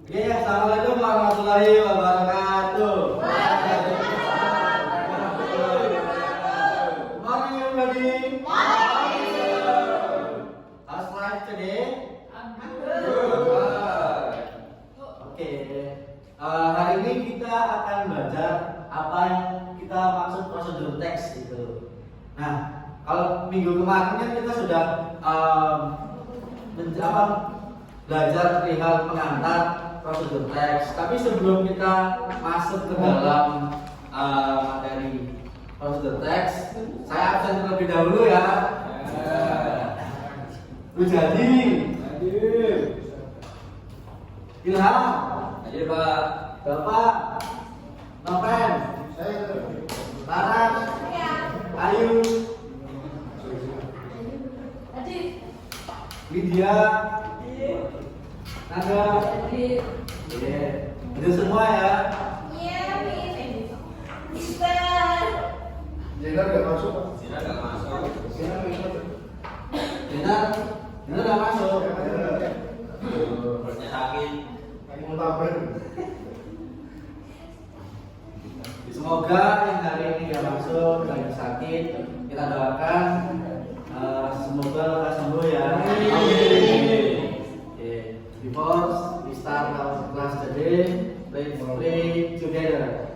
Oke, assalamualaikum warahmatullahi wabarakatuh. Good morning, everybody. How's life today? Oke, hari ini kita akan belajar apa yang kita maksud prosedur teks itu. Nah, kalau minggu kemarin kan kita sudah belajar perihal pengantar prosedur teks. Tapi sebelum kita masuk ke dalam materi prosedur teks, saya absen terlebih dahulu ya. Jadi Ilham, Hadir Pak. Bapak, Noven, Laras, Ayu, Lydia, Naga, itu semua ya. Jena nggak masuk. Sina nggak masuk. Dinar udah masuk. Perutnya sakit. Mau tabel. Semoga yang hari ini nggak masuk, lagi sakit, kita doakan semoga lekas sembuh ya. Okay. Before we start our class today, let's pray together.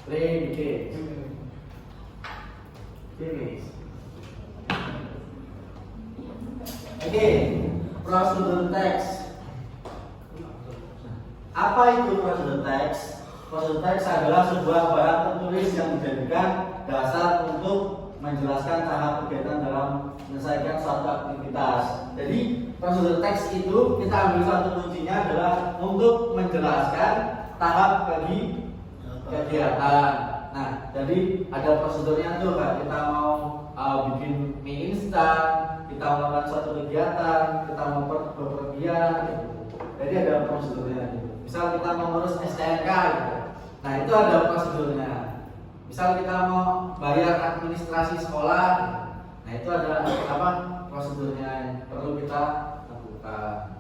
Pray begin. Finish. Oke, prosedur teks. Apa itu prosedur teks? Prosedur teks adalah sebuah barang tertulis yang dijadikan dasar untuk menjelaskan tahap kegiatan dalam menyelesaikan suatu aktivitas. Jadi prosedur teks itu kita ambil satu kuncinya adalah untuk menjelaskan tahap bagi kegiatan. Nah, jadi ada prosedurnya tuh kan. Kita mau bikin mie instan, kita melakukan suatu kegiatan, kita mau bepergian gitu. Jadi ada prosedurnya gitu. Misal kita mau ngurus STNK gitu. Nah, itu ada prosedurnya. Misal kita mau bayar administrasi sekolah, nah itu ada apa prosedurnya yang perlu kita lakukan.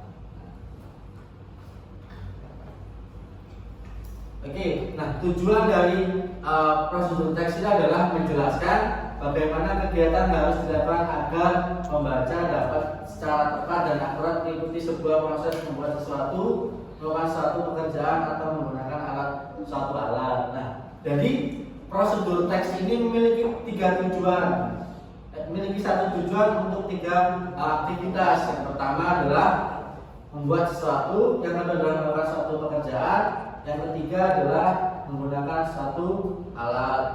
Oke, nah tujuan dari prosedur teks ini adalah menjelaskan bagaimana kegiatan harus dilakukan agar pembaca dapat secara tepat dan akurat mengikuti sebuah proses membuat sesuatu, melakukan suatu pekerjaan atau menggunakan suatu alat. Nah, jadi prosedur teks ini memiliki tiga tujuan. Memiliki satu tujuan untuk tiga aktivitas. Yang pertama adalah membuat sesuatu, yang kedua adalah melakukan suatu pekerjaan, yang ketiga adalah menggunakan suatu alat.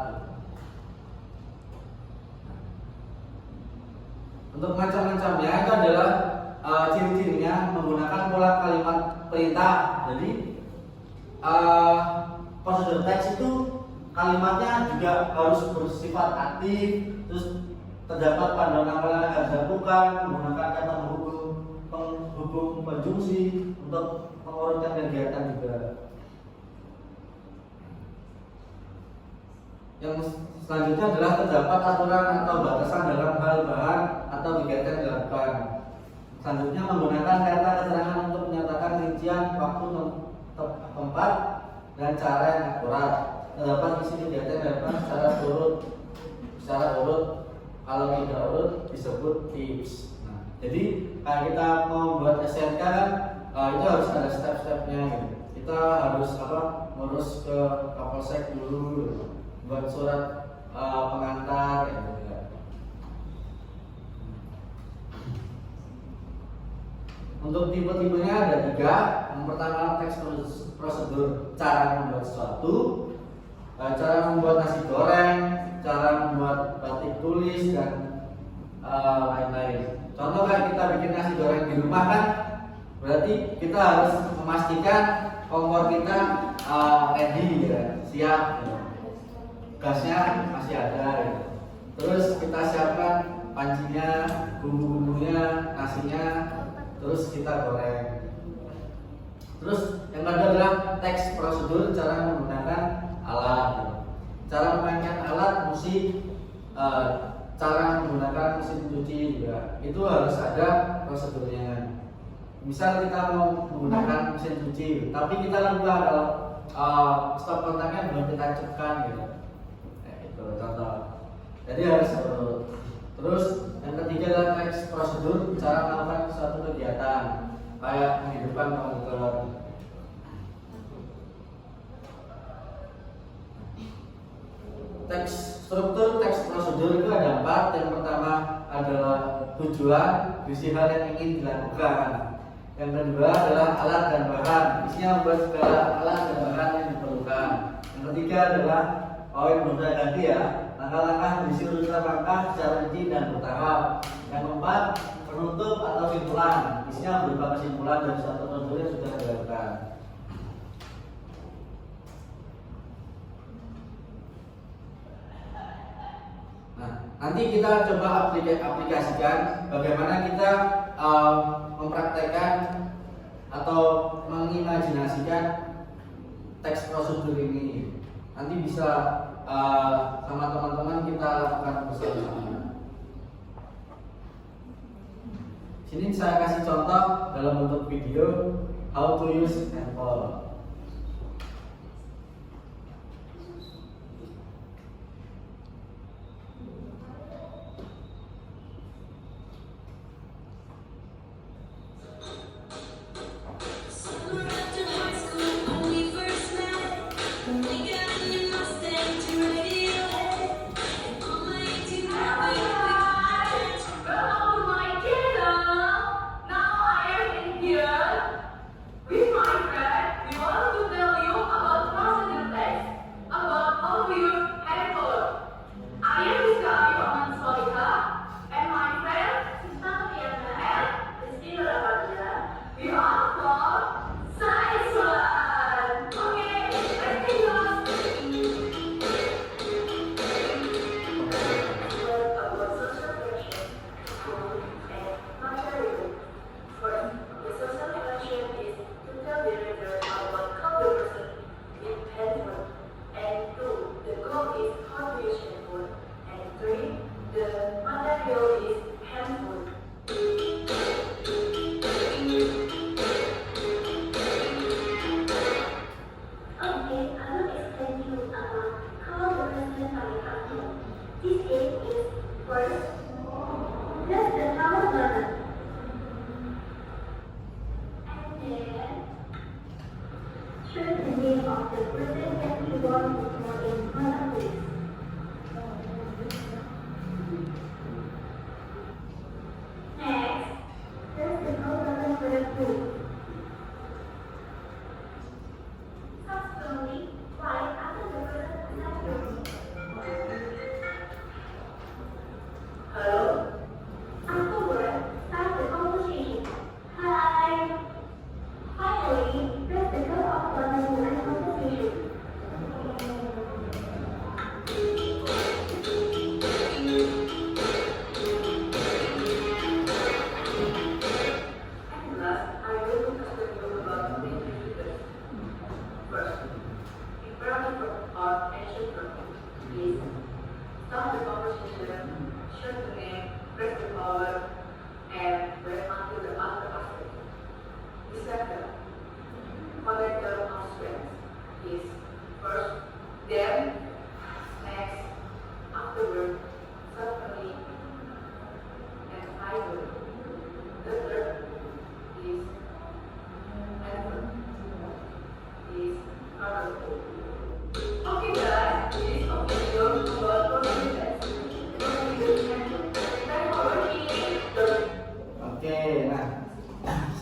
Untuk macam-macamnya itu adalah ciri-cirinya menggunakan pola kalimat perintah. Jadi prosedur teks itu kalimatnya juga harus bersifat aktif, terus terdapat panduan apa yang harus dilakukan, menggunakan kata penghubung konjungsi untuk mengurutkan kegiatan juga. Yang selanjutnya adalah terdapat aturan atau batasan dalam hal bahan atau kegiatan yang dilakukan. Selanjutnya menggunakan kata keterangan untuk menyatakan rincian waktu, tempat, dan cara yang akurat. Terdapat isi kegiatan yang dilakukan secara urut. Kalau tidak urut disebut tips. Nah, jadi kalau kita mau buat SNK kan itu harus ada step-stepnya gitu. Kita harus ngurus ke Kapolsek dulu gitu. Buat surat pengantar gitu ya. Untuk tipe-tipenya ada tiga. Yang pertama teks prosedur cara membuat sesuatu, cara membuat nasi goreng, cara membuat batik tulis dan lain-lain. Contoh kan kita bikin nasi goreng di rumah kan, berarti kita harus memastikan kompor kita ready ya, siap. Ya. Gasnya masih ada ya. Terus kita siapkan pancinya, bumbu-bumbunya, nasinya, terus kita goreng. Terus yang kedua adalah teks prosedur cara menggunakan alat. Cara memainkan alat musik, cara menggunakan mesin cuci juga itu harus ada prosedurnya. Misal kita mau menggunakan mesin cuci, tapi kita lupa kalau stop kontaknya belum kita cekkan gitu. Itu contoh. Jadi harus terus yang ketiga adalah teks prosedur cara melakukan suatu kegiatan kayak menghidupkan komputer. Struktur teks prosedur itu ada 4. Yang pertama adalah tujuan, visi hal yang ingin dilakukan. Yang kedua adalah alat dan bahan, isinya membuat segala alat dan bahan yang diperlukan. Yang ketiga adalah belum saya ganti ya, langkah-langkah berisi urutan langkah secara rinci dan bertahap. Yang keempat, penutup atau simpulan, isinya berupa kesimpulan dari suatu prosedur yang sudah dilakukan. Nah, nanti kita coba aplikasikan bagaimana kita mempraktekkan atau mengimajinasikan teks prosedur ini. Nanti bisa sama teman-teman kita lakukan bersama-sama. Sini saya kasih contoh dalam bentuk video how to use handphone.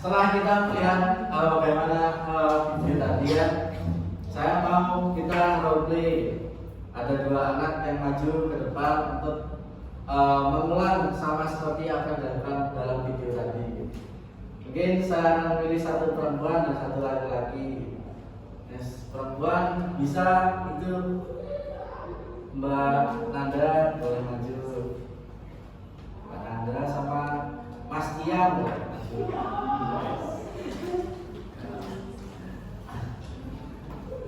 Setelah kita melihat bagaimana video tadi ya, saya mau kita role play. Ada 2 anak yang maju ke depan untuk mengulang sama seperti apa yang dilakukan dalam video tadi. Mungkin saya memilih 1 perempuan dan 1 laki-laki. Perempuan bisa itu Mbak Nanda boleh maju. Mbak Nanda sama Mas Tian boleh maju.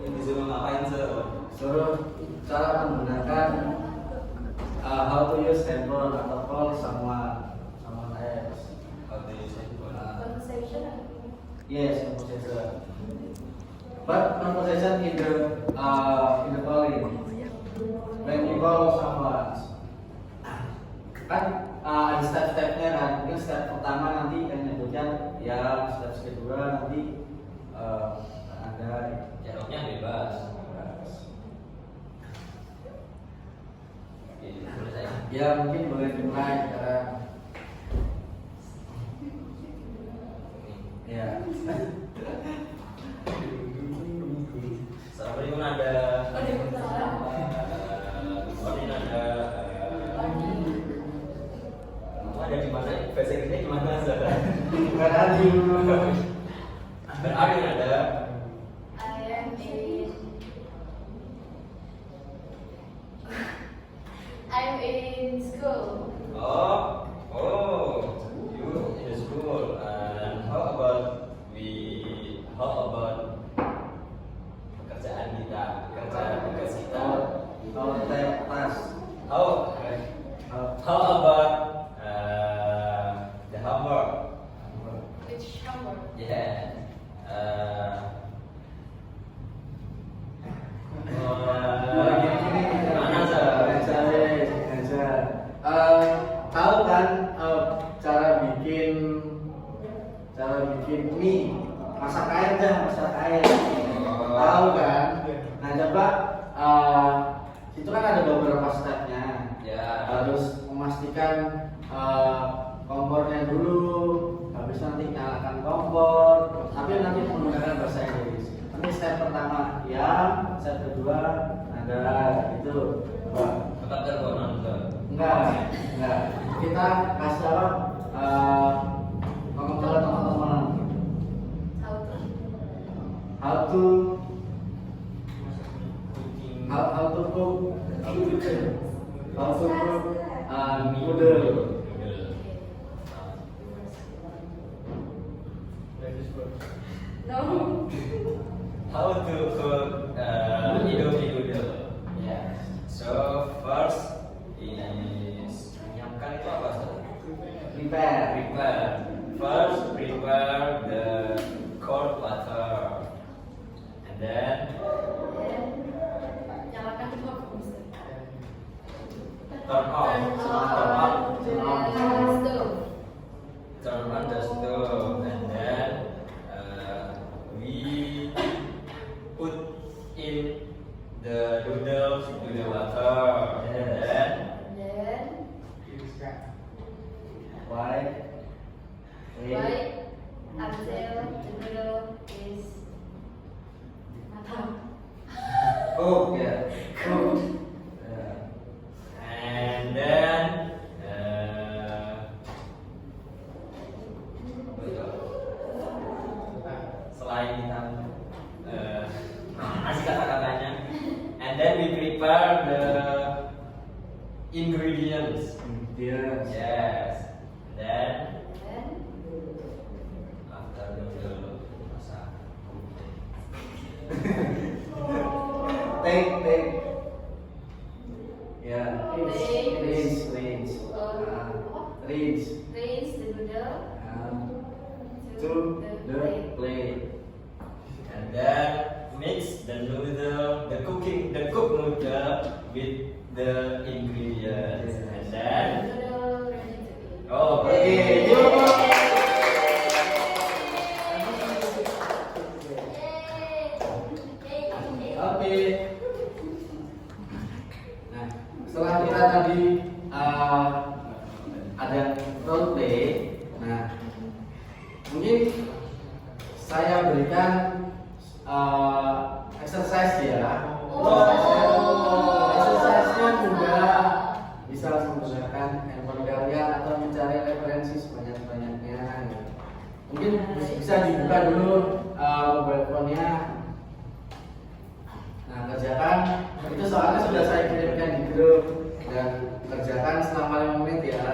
Ini disuruh ngapain sih? Suruh cara menggunakan how to use handphone atau call sama teks. How to use handphone. Conversation. Yes, non-possessor. But non-possession in the calling. When you call someone, kan ada step-stepnya kan. Mungkin step pertama nanti yang nyebutkan ya, step kedua nanti ada Jawabnya bebas. Oke, boleh saya. ya mungkin boleh dimulai sekarang. Ya. Assalamualaikum ada. Kemarin ada di mana? Bahasa Inggrisnya gimana? Berarti Berarti ada. I'm in school. Oh, you in the school. And how about pekerjaan kita, kerjaan tugas kita? kalau tes How about the homework? Which homework? Yeah. Mana tahu kan cara bikin mie, masak air tahu kan. Nah coba itu kan ada beberapa stepnya. Ya. Harus memastikan kompornya dulu, habis nanti nyalakan kompor, tapi nanti menggunakan bahasa Inggris. Nanti step pertama ya, step kedua ada itu. Tetap teleponan. Enggak. Kita kasih apa? Ngomong ke teman-teman. How to? How to cook noodle. No. How to cook Indomie noodle? Yeah. So first is menyiapkan itu apa? Prepare. First prepare the cold water, and then Nyalakan kompor. turn on Turn on the stove. turn on the stove, and then we put in the noodles into the water, and then Then Wait wait until the noodle is matang. cook ya. Cook. and then apa itu? Selain kita kasih kata-katanya, and then we prepare the ingredients. Yes. Yes. Then Then after noodle masak. Take. Ya. Take. Rinse. rinse Rinse. the noodle To the plate. And then mix the noodle, the cooked noodle with the ingredients, and then noodle ready to eat. oh, Oke, Oke. Nah, setelah kita tadi ada role play, nah mungkin saya berikan exercise ya. Exercise-nya mudah, bisa menggunakan handphone kalian atau mencari referensi sebanyak-banyaknya. Ya. Mungkin bisa dibuka dulu mobile phone-nya. Nah, kerjakan itu soalnya sudah saya kirimkan di grup, dan kerjakan selama 5 menit ya.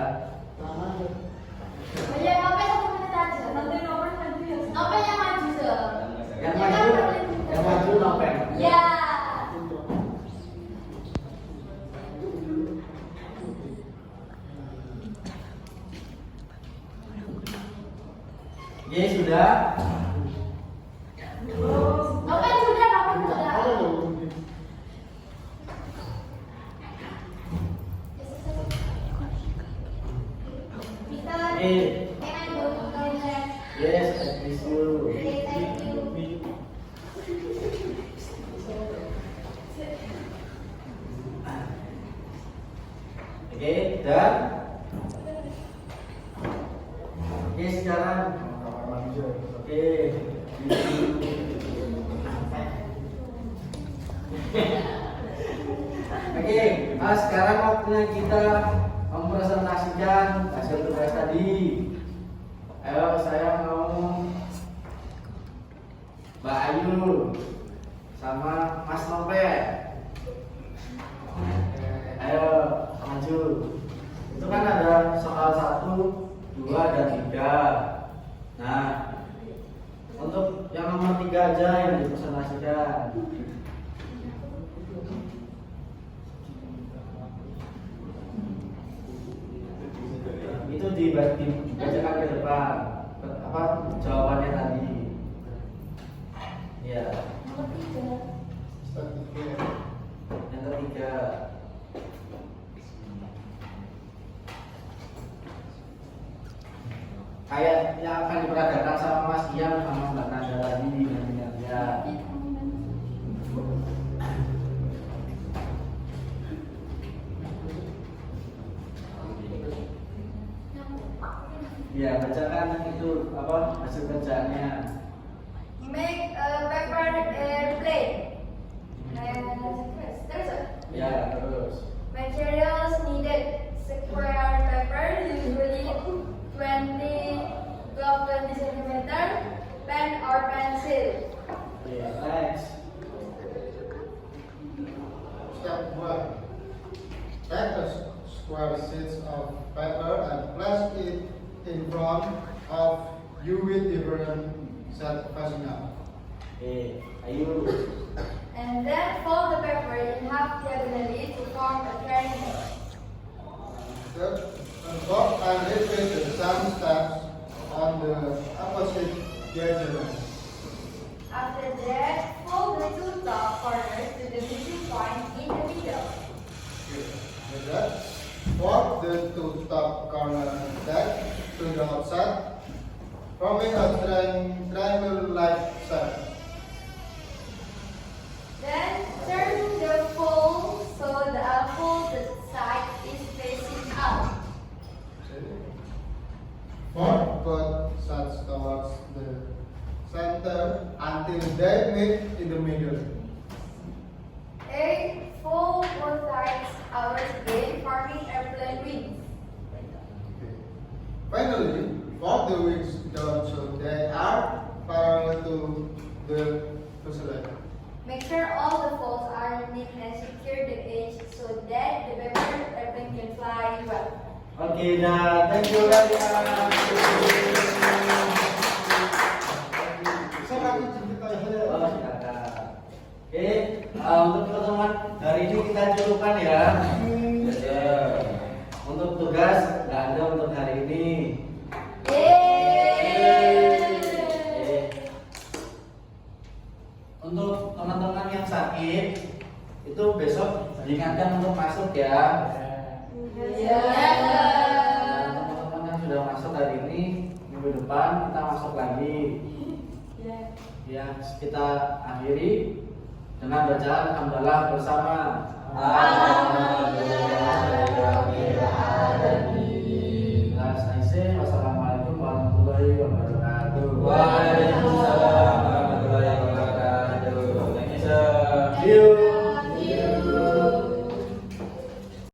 Ya, ngapain 1 menit aja? Nanti nomor maju ya. Ngapain yang maju sih? Yang maju nopen. Ya. Oke, sudah. Nopen sudah, Nopen sudah. Peter, Eh, can I go to toilet? yes, I miss you. Okay, thank you. Oke, dan oke sekarang Kamar mandi aja. oke. Oke, sekarang waktunya kita mempresentasikan hasil tugas tadi. Ayo, saya mau Mbak Ayu sama Mas Novel. Ayo, maju. Itu kan ada soal 1, 2, dan 3. Nah, untuk yang nomor 3 aja yang dipresentasikan. Itu dibacakan ke depan apa jawabannya tadi. Ya, Nomor 3. Statistik. yang ketiga. Kayak yang akan diperagakan sama Mas Ian sama Mbak Nada tadi nantinya. Ya, bacakan itu apa hasil kerjanya. Make a paper airplane. Terus. Ya, terus. Materials needed: square paper, usually 20 centimeter, pen or pencil. Oke, next. Step 1. Take a square sheet of paper and place it in front of you with different set facing up. Oke, ayo. And then fold the paper in half diagonally to form a triangle. Unfold and repeat the same steps on the opposite diagonal. After that, fold the two top corners to the meeting point in the middle. With that, fold the two top corners back to the outside, forming a triangle-like shape. Then turn the fold so the unfolded side is facing out. Fold both sides towards the center until they meet in the middle. 8. Fold both sides outwards again, forming airplane wings. Finally, fold the wings down so they are parallel to the fuselage. Make sure all the folds are neat and secure the edge so that the paper airplane can fly well. Oke, nah, thank you kalian. Saya akan cerita Oh, saja. silakan. Oke, untuk pertemuan hari ini kita cukupkan ya. Untuk tugas nggak ada untuk hari ini. Yeay! Untuk teman-teman yang sakit itu besok diingatkan untuk masuk ya. Iya. Dan teman-teman yang sudah masuk hari ini minggu depan kita masuk lagi. Ya, kita akhiri dengan bacaan hamdalah bersama. Alhamdulillah.